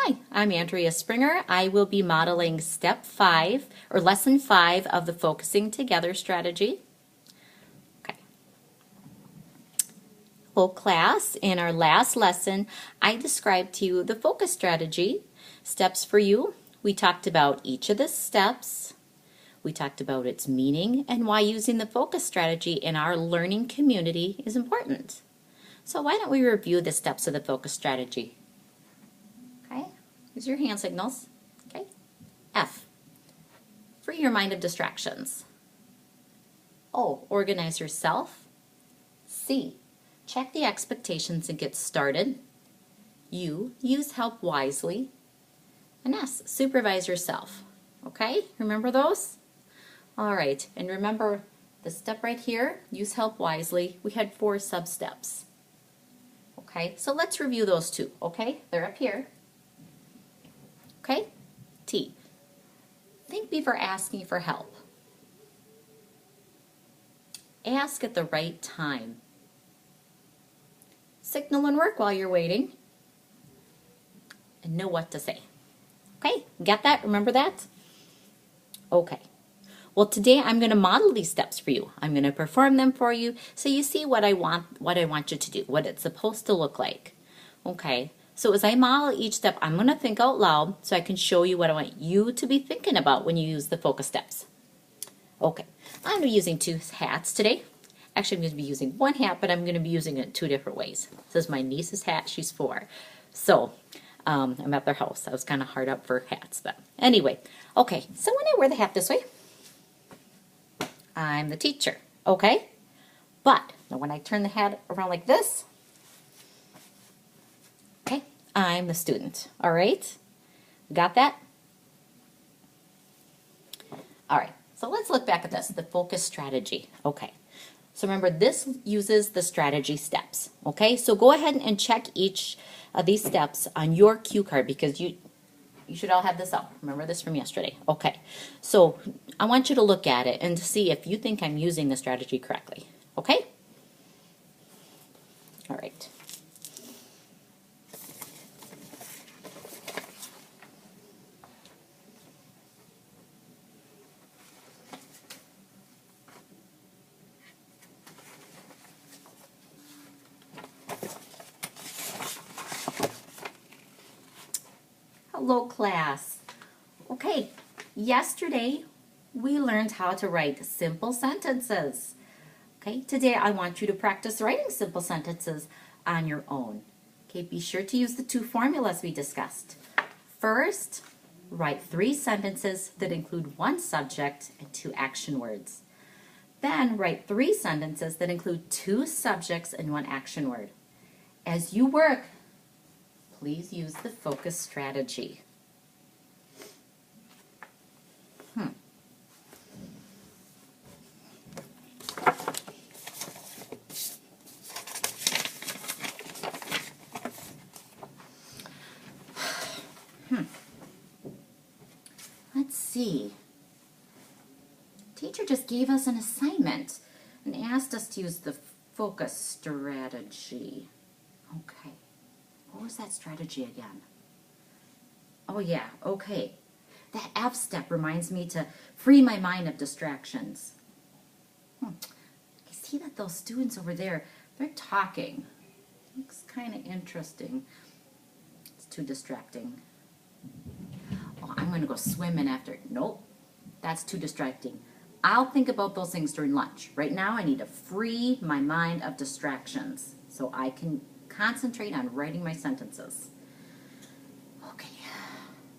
Hi, I'm Andrea Springer. I will be modeling step 5 or lesson 5 of the Focusing Together strategy. Okay. Hello class, in our last lesson I described to you the focus strategy. Steps for you. We talked about each of the steps. We talked about its meaning and why using the focus strategy in our learning community is important. So why don't we review the steps of the focus strategy? Okay, use your hand signals. Okay, F, free your mind of distractions. O, organize yourself. C, check the expectations and get started. U, use help wisely. And S, supervise yourself. Okay, remember those? All right, and remember the step right here, use help wisely. We had 4 sub-steps. Okay, so let's review those 2, okay? They're up here. Okay, T, think before asking for help. Ask at the right time. Signal and work while you're waiting. And know what to say. Okay, got that? Remember that? Okay. Well, today I'm going to model these steps for you. I'm going to perform them for you so you see what I want you to do, what it's supposed to look like. Okay. So as I model each step, I'm going to think out loud so I can show you what I want you to be thinking about when you use the focus steps. Okay. I'm going to be using 2 hats today. Actually, I'm going to be using 1 hat, but I'm going to be using it in 2 different ways. This is my niece's hat. She's 4. So I'm at their house. I was kind of hard up for hats, but anyway. Okay, so when I wear the hat this way, I'm the teacher, okay? But now when I turn the hat around like this, okay, I'm the student, all right? Got that? All right, so let's look back at this, the focus strategy. Okay, so remember this uses the strategy steps, okay? So go ahead and check each of these steps on your cue card because you should all have this up. Remember this from yesterday. Okay, so I want you to look at it and to see if you think I'm using the strategy correctly. Okay? All right. Hello, class. Okay, yesterday we learned how to write simple sentences. Okay, today I want you to practice writing simple sentences on your own. Okay, be sure to use the 2 formulas we discussed. First, write 3 sentences that include 1 subject and 2 action words. Then write 3 sentences that include 2 subjects and 1 action word. As you work, please use the focus strategy. Let's see. Teacher just gave us an assignment and asked us to use the focus strategy. Okay. What was that strategy again? Oh yeah, okay. That F step reminds me to free my mind of distractions. I see that those students over there, they're talking. Looks kind of interesting. It's too distracting. Oh, I'm going to go swimming after. Nope, that's too distracting. I'll think about those things during lunch. Right now I need to free my mind of distractions so I can concentrate on writing my sentences. Okay,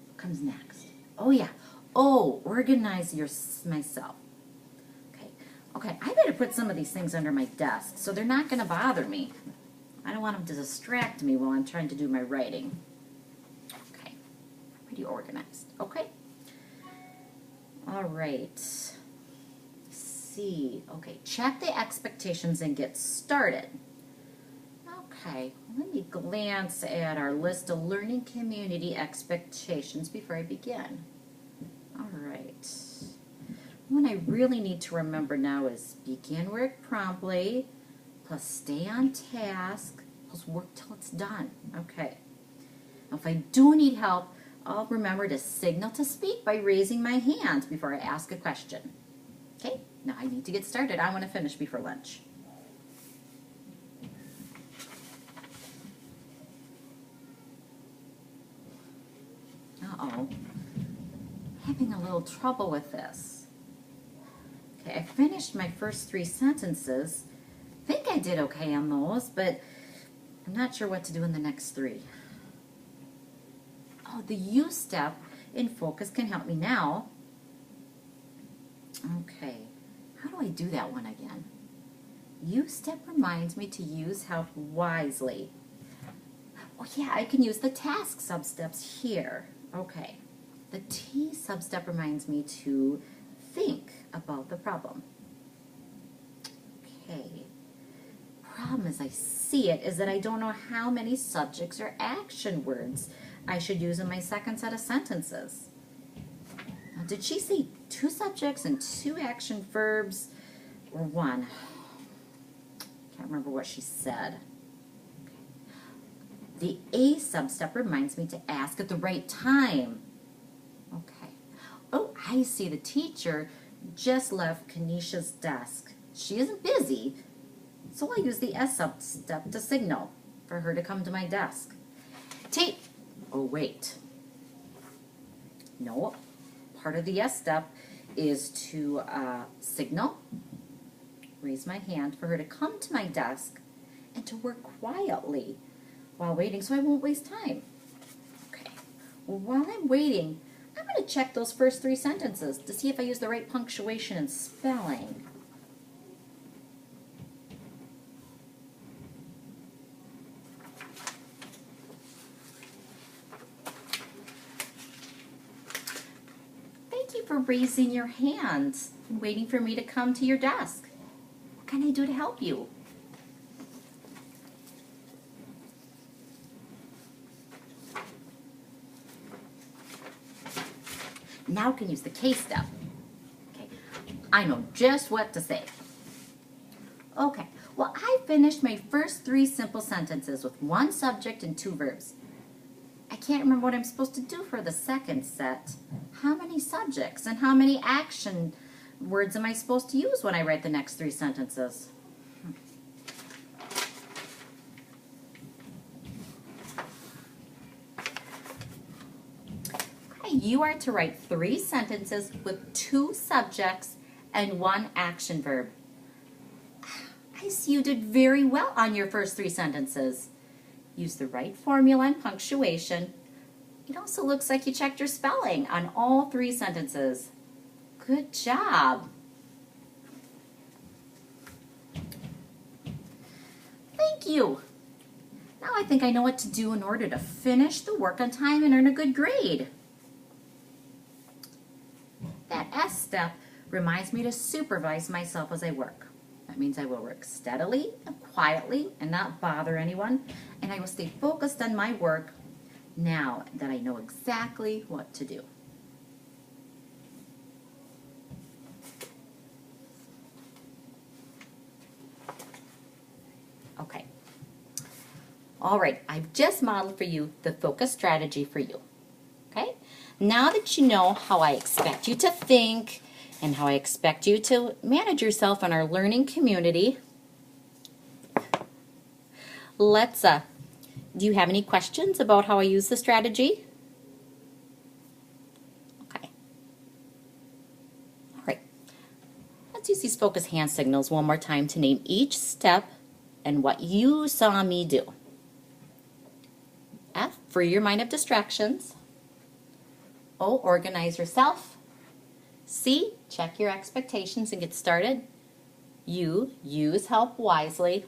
what comes next? Oh yeah, organize myself. Okay, I better put some of these things under my desk so they're not going to bother me. I don't want them to distract me while I'm trying to do my writing. Okay, pretty organized. Okay. All right. See. Okay, check the expectations and get started. Okay, let me glance at our list of learning community expectations before I begin. All right. One I really need to remember now is begin work promptly, plus stay on task, plus work till it's done. Okay. Now, if I do need help, I'll remember to signal to speak by raising my hand before I ask a question. Okay, now I need to get started. I want to finish before lunch. Uh-oh, having a little trouble with this. Okay, I finished my first 3 sentences. I think I did okay on those, but I'm not sure what to do in the next 3. Oh, the use step in focus can help me now. Okay, how do I do that one again? Use step reminds me to use help wisely. Oh yeah, I can use the task sub-steps here. Okay, the T sub-step reminds me to think about the problem. Okay, problem as I see it is that I don't know how many subjects or action words I should use in my second set of sentences. Now, did she say 2 subjects and 2 action verbs or 1? Can't remember what she said. The A sub-step reminds me to ask at the right time. Okay. Oh, I see, the teacher just left Kanisha's desk. She isn't busy, so I'll use the S sub-step to signal for her to come to my desk. Oh, wait. No, part of the S step is to signal, raise my hand for her to come to my desk and to work quietly while waiting so I won't waste time. Okay, well, while I'm waiting, I'm going to check those first 3 sentences to see if I use the right punctuation and spelling. Thank you for raising your hand and waiting for me to come to your desk. What can I do to help you? Now can use the case step. Okay, I know just what to say. Okay, well, I finished my first 3 simple sentences with 1 subject and 2 verbs. I can't remember what I'm supposed to do for the second set. How many subjects and how many action words am I supposed to use when I write the next 3 sentences? You are to write 3 sentences with 2 subjects and 1 action verb. I see you did very well on your first 3 sentences. Use the right formula and punctuation. It also looks like you checked your spelling on all 3 sentences. Good job. Thank you. Now I think I know what to do in order to finish the work on time and earn a good grade. That S step reminds me to supervise myself as I work. That means I will work steadily and quietly and not bother anyone, and I will stay focused on my work now that I know exactly what to do. Okay. All right, I've just modeled for you the focus strategy for you. Okay? Now that you know how I expect you to think and how I expect you to manage yourself in our learning community, let's, do you have any questions about how I use the strategy? Okay. All right. Let's use these focus hand signals one more time to name each step and what you saw me do. F, free your mind of distractions. O, organize yourself. C, check your expectations and get started. U, use help wisely.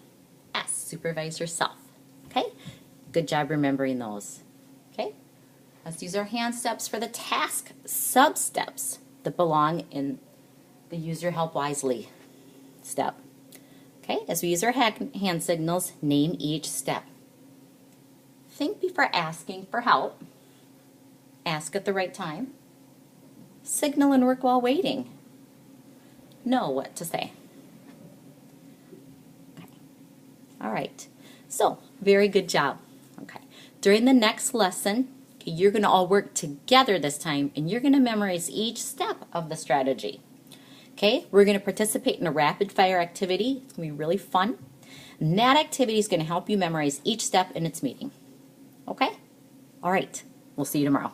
S, supervise yourself. Okay? Good job remembering those. Okay? Let's use our hand steps for the task sub-steps that belong in the use your help wisely step. Okay? As we use our hand signals, name each step. Think before asking for help. Ask at the right time. Signal and work while waiting. Know what to say. Okay. All right. So, very good job. Okay. During the next lesson, you're going to all work together this time, and you're going to memorize each step of the strategy. Okay, we're going to participate in a rapid fire activity. It's going to be really fun. And that activity is going to help you memorize each step in its meaning. Okay? All right. We'll see you tomorrow.